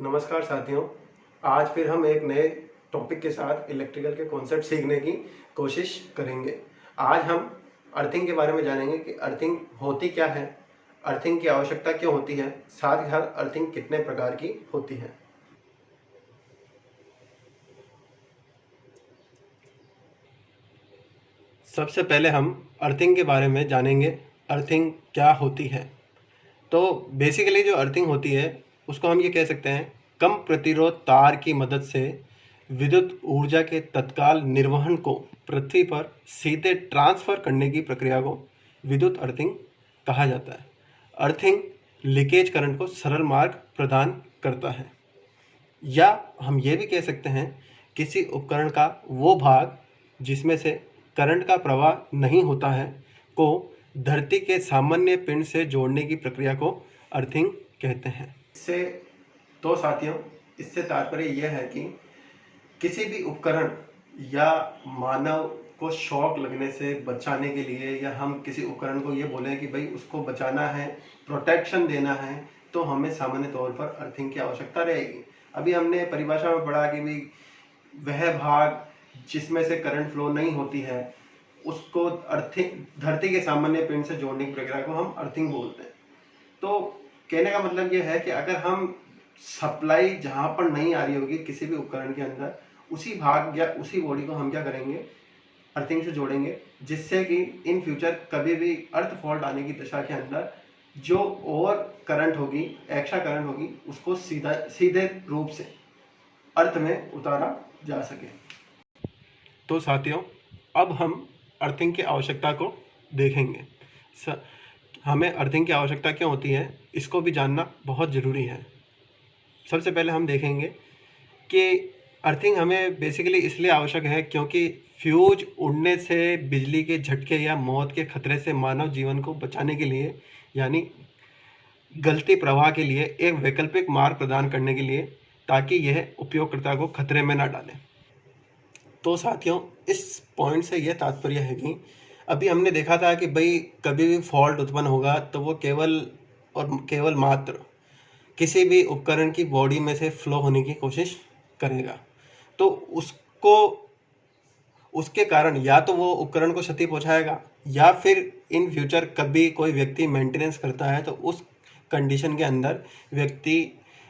नमस्कार साथियों। आज फिर हम एक नए टॉपिक के साथ इलेक्ट्रिकल के कॉन्सेप्ट सीखने की कोशिश करेंगे। आज हम अर्थिंग के बारे में जानेंगे कि अर्थिंग होती क्या है, अर्थिंग की आवश्यकता क्यों होती है, साथ ही साथ अर्थिंग कितने प्रकार की होती है। सबसे पहले हम अर्थिंग के बारे में जानेंगे, अर्थिंग क्या होती है। तो बेसिकली जो अर्थिंग होती है उसको हम ये कह सकते हैं, कम प्रतिरोध तार की मदद से विद्युत ऊर्जा के तत्काल निर्वहन को पृथ्वी पर सीधे ट्रांसफर करने की प्रक्रिया को विद्युत अर्थिंग कहा जाता है। अर्थिंग लीकेज करंट को सरल मार्ग प्रदान करता है, या हम ये भी कह सकते हैं किसी उपकरण का वो भाग जिसमें से करंट का प्रवाह नहीं होता है को धरती के सामान्य पिंड से जोड़ने की प्रक्रिया को अर्थिंग कहते हैं। इससे तात्पर्य यह है कि किसी भी उपकरण या मानव को शॉक लगने से बचाने के लिए, या हम किसी उपकरण को ये बोलें कि भाई उसको बचाना है, प्रोटेक्शन देना है, तो हमें सामान्य तौर पर अर्थिंग की आवश्यकता रहेगी। अभी हमने परिभाषा में पढ़ा कि भाई वह भाग जिसमें से करंट फ्लो नहीं होती है उसको अर्थिंग, धरती के सामान्य पिंड से जोड़ने की प्रक्रिया को हम अर्थिंग बोलते हैं। तो कहने का मतलब यह है कि अगर हम सप्लाई जहां पर नहीं आ रही होगी किसी भी उपकरण के अंदर, उसी भाग या उसी बॉडी को हम क्या करेंगे, अर्थिंग से जोड़ेंगे, जिससे कि इन फ्यूचर कभी भी अर्थ फॉल्ट आने की दशा के अंदर जो ओवर करंट होगी, एक्स्ट्रा करंट होगी, उसको सीधे रूप से अर्थ में उतारा जा सके। तो साथियों, अब हम अर्थिंग की आवश्यकता को देखेंगे। हमें अर्थिंग की आवश्यकता क्यों होती है इसको भी जानना बहुत ज़रूरी है। सबसे पहले हम देखेंगे कि अर्थिंग हमें बेसिकली इसलिए आवश्यक है क्योंकि फ्यूज उड़ने से बिजली के झटके या मौत के खतरे से मानव जीवन को बचाने के लिए, यानी गलती प्रवाह के लिए एक वैकल्पिक मार्ग प्रदान करने के लिए, ताकि यह उपयोगकर्ता को खतरे में न डाले। तो साथियों, इस पॉइंट से यह तात्पर्य है कि अभी हमने देखा था कि भाई कभी भी फॉल्ट उत्पन्न होगा तो वो केवल और केवल मात्र किसी भी उपकरण की बॉडी में से फ्लो होने की कोशिश करेगा, तो उसके कारण या तो वो उपकरण को क्षति पहुंचाएगा, या फिर इन फ्यूचर कभी कोई व्यक्ति मेंटेनेंस करता है तो उस कंडीशन के अंदर व्यक्ति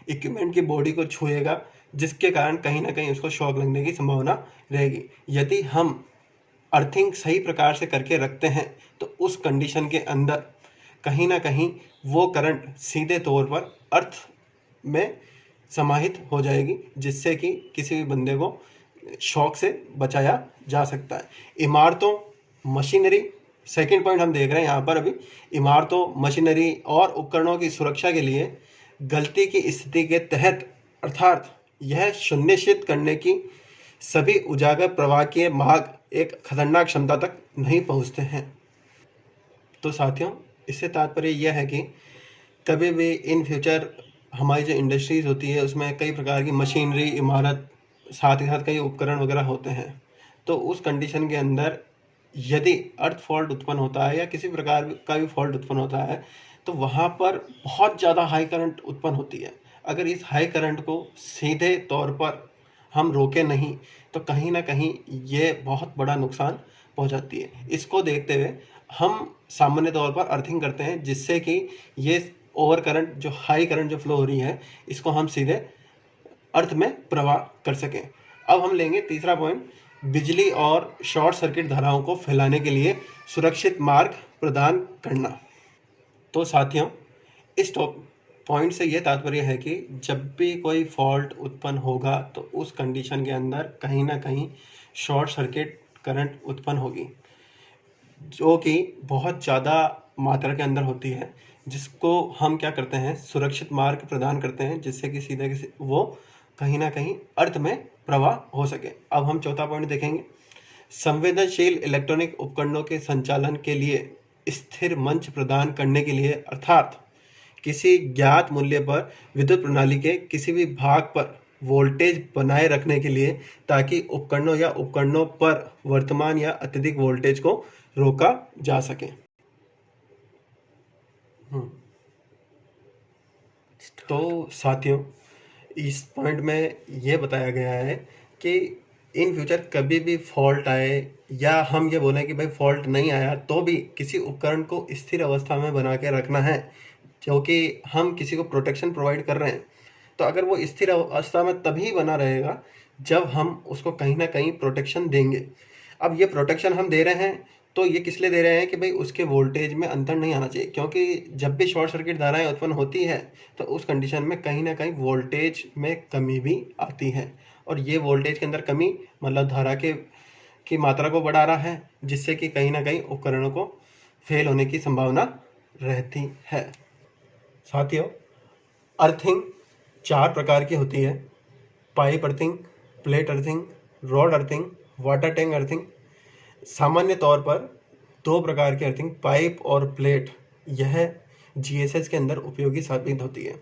इक्विपमेंट की बॉडी को छुएगा, जिसके कारण कहीं ना कहीं उसको शॉक लगने की संभावना रहेगी। यदि हम अर्थिंग सही प्रकार से करके रखते हैं तो उस कंडीशन के अंदर कहीं ना कहीं वो करंट सीधे तौर पर अर्थ में समाहित हो जाएगी, जिससे कि किसी भी बंदे को शॉक से बचाया जा सकता है। इमारतों, मशीनरी, सेकंड पॉइंट हम देख रहे हैं यहाँ पर अभी, इमारतों, मशीनरी और उपकरणों की सुरक्षा के लिए गलती की स्थिति के तहत, अर्थात यह सुनिश्चित करने की सभी उजागर प्रवाह के मार्ग एक खतरनाक क्षमता तक नहीं पहुँचते हैं। तो साथियों, इससे तात्पर्य यह है कि कभी भी इन फ्यूचर हमारी जो इंडस्ट्रीज होती है उसमें कई प्रकार की मशीनरी, इमारत, साथ ही साथ कई उपकरण वगैरह होते हैं, तो उस कंडीशन के अंदर यदि अर्थ फॉल्ट उत्पन्न होता है या किसी प्रकार का भी फॉल्ट उत्पन्न होता है तो वहाँ पर बहुत ज़्यादा हाई करंट उत्पन्न होती है। अगर इस हाई करंट को सीधे तौर पर हम रोके नहीं तो कहीं ना कहीं ये बहुत बड़ा नुकसान पहुँचाती है। इसको देखते हुए हम सामान्य तौर पर अर्थिंग करते हैं, जिससे कि ये ओवर करंट, जो हाई करंट जो फ्लो हो रही है, इसको हम सीधे अर्थ में प्रवाह कर सकें। अब हम लेंगे तीसरा पॉइंट, बिजली और शॉर्ट सर्किट धाराओं को फैलाने के लिए सुरक्षित मार्ग प्रदान करना। तो साथियों, इस पॉइंट से यह तात्पर्य है कि जब भी कोई फॉल्ट उत्पन्न होगा तो उस कंडीशन के अंदर कहीं ना कहीं शॉर्ट सर्किट करंट उत्पन्न होगी, जो कि बहुत ज़्यादा मात्रा के अंदर होती है, जिसको हम क्या करते हैं, सुरक्षित मार्ग प्रदान करते हैं, जिससे कि सीधे वो कहीं ना कहीं अर्थ में प्रवाह हो सके। अब हम चौथा पॉइंट देखेंगे, संवेदनशील इलेक्ट्रॉनिक उपकरणों के संचालन के लिए स्थिर मंच प्रदान करने के लिए, अर्थात किसी ज्ञात मूल्य पर विद्युत प्रणाली के किसी भी भाग पर वोल्टेज बनाए रखने के लिए, ताकि उपकरणों या उपकरणों पर वर्तमान या अत्यधिक वोल्टेज को रोका जा सके। तो साथियों, इस पॉइंट में ये बताया गया है कि इन फ्यूचर कभी भी फॉल्ट आए या हम ये बोलें कि भाई फॉल्ट नहीं आया तो भी किसी उपकरण को स्थिर अवस्था में बना के रखना है, क्योंकि हम किसी को प्रोटेक्शन प्रोवाइड कर रहे हैं। तो अगर वो स्थिर अवस्था में तभी बना रहेगा जब हम उसको कहीं ना कहीं प्रोटेक्शन देंगे। अब ये प्रोटेक्शन हम दे रहे हैं तो ये किस लिए दे रहे हैं कि भाई उसके वोल्टेज में अंतर नहीं आना चाहिए, क्योंकि जब भी शॉर्ट सर्किट धाराएं उत्पन्न होती है तो उस कंडीशन में कहीं ना कहीं वोल्टेज में कमी भी आती है, और ये वोल्टेज के अंदर कमी मतलब धारा के की मात्रा को बढ़ा रहा है, जिससे कि कहीं ना कहीं उपकरणों को फेल होने की संभावना रहती है। साथियों, अर्थिंग 4 प्रकार की होती है: pipe earthing, plate earthing, rod earthing, water tank earthing. सामान्य तौर पर 2 प्रकार की अर्थिंग, पाइप और प्लेट, यह जीएसएस के अंदर उपयोगी साबित होती है।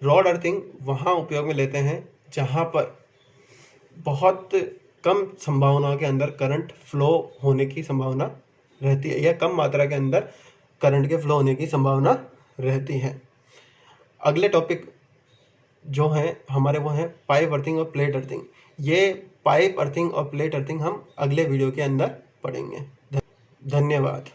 रॉड अर्थिंग वहाँ उपयोग में लेते हैं जहाँ पर बहुत कम संभावना के अंदर करंट फ्लो होने की संभावना रहती है, या कम मात्रा के अंदर करंट के फ्लो होने की संभावना रहती है। अगले टॉपिक जो है हमारे वो हैं पाइप अर्थिंग और प्लेट अर्थिंग। ये पाइप अर्थिंग और प्लेट अर्थिंग हम अगले वीडियो के अंदर पढ़ेंगे। धन्यवाद।